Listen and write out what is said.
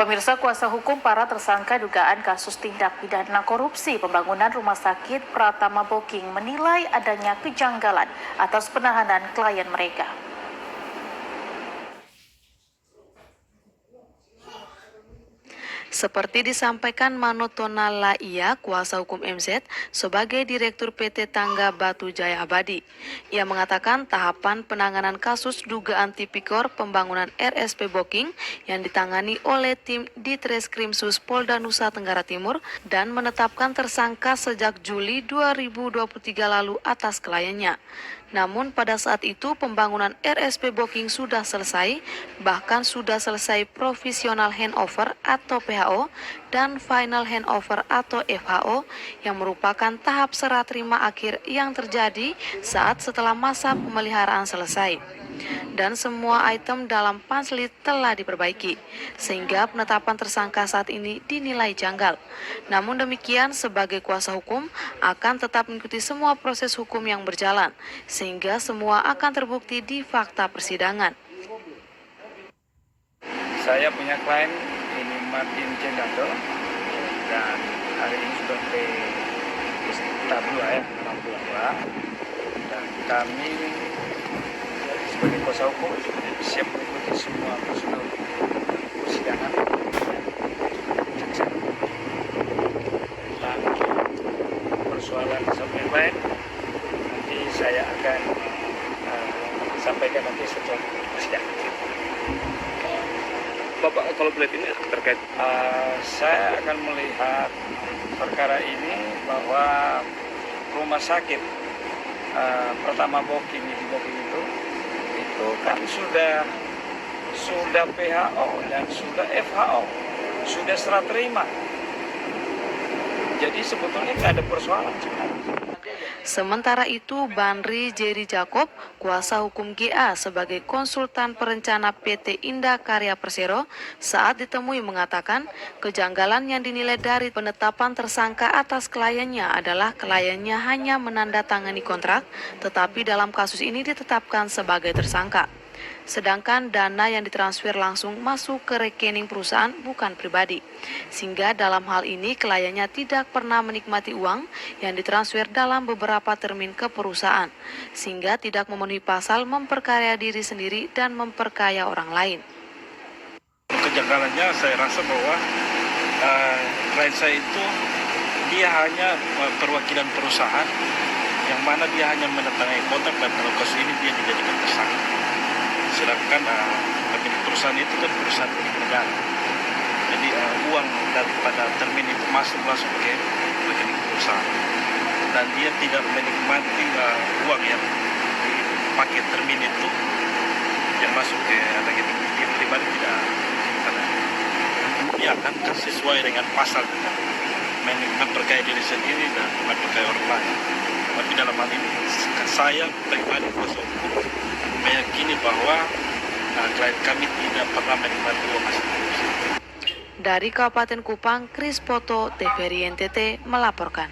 Pemirsa, kuasa hukum para tersangka dugaan kasus tindak pidana korupsi pembangunan Rumah Sakit Pratama Booking menilai adanya kejanggalan atas penahanan klien mereka. Seperti disampaikan Manotona Laia, kuasa hukum MZ, sebagai Direktur PT Tangga Batu Jaya Abadi. Ia mengatakan tahapan penanganan kasus dugaan tipikor pembangunan RSP Booking yang ditangani oleh tim Ditreskrimsus Polda Nusa Tenggara Timur dan menetapkan tersangka sejak Juli 2023 lalu atas kliennya. Namun pada saat itu pembangunan RSP Booking sudah selesai, bahkan sudah selesai provisional handover atau PHO dan final handover atau FHO yang merupakan tahap serah terima akhir yang terjadi saat setelah masa pemeliharaan selesai. Dan semua item dalam panslit telah diperbaiki, sehingga penetapan tersangka saat ini dinilai janggal. Namun demikian, sebagai kuasa hukum akan tetap mengikuti semua proses hukum yang berjalan, sehingga semua akan terbukti di fakta persidangan. Saya punya klien ini Martin Cendato, dan hari ini sudah ke tahap 2 ya, dan kami sebagai kuasa hukum siap mengikuti semua prosedur persidangan. Dan persoalan sampai lain nanti saya akan sampaikan nanti setelah persidangan. Bapak kalau melihat ini terkait saya akan melihat perkara ini bahwa rumah sakit Pratama Booking di Booking itu kan sudah PHO dan sudah FHO, sudah serah terima. Jadi sebetulnya nggak ada persoalan sebenarnya. Sementara itu, Banri Jerry Jacob, kuasa hukum GA sebagai konsultan perencana PT Indah Karya Persero, saat ditemui mengatakan kejanggalan yang dinilai dari penetapan tersangka atas kliennya adalah kliennya hanya menandatangani kontrak, tetapi dalam kasus ini ditetapkan sebagai tersangka. Sedangkan dana yang ditransfer langsung masuk ke rekening perusahaan bukan pribadi. Sehingga dalam hal ini kliennya tidak pernah menikmati uang yang ditransfer dalam beberapa termin ke perusahaan. Sehingga tidak memenuhi pasal memperkaya diri sendiri dan memperkaya orang lain. Kejanggalannya saya rasa bahwa klien saya itu dia hanya perwakilan perusahaan yang mana dia hanya menandatangani kontrak dan dalam kasus ini dia dijadikan tersangka. Sedangkan pemilik perusahaan itu kan perusahaan milik negara. Jadi uang daripada termin itu masuk ke rekening perusahaan. Dan dia tidak menikmati uang yang dipakai termin itu yang masuk ke rekening dia pribadi tidak. Dia akan sesuai dengan pasal memperkaya diri sendiri dan memperkaya orang lain. Tapi dalam hal ini saya pribadi kuasa hukum meyakini bahwa klien kami tidak pernah menikmati uang hasil korupsi. Dari Kabupaten Kupang, Kris Poto, TVRI NTT melaporkan.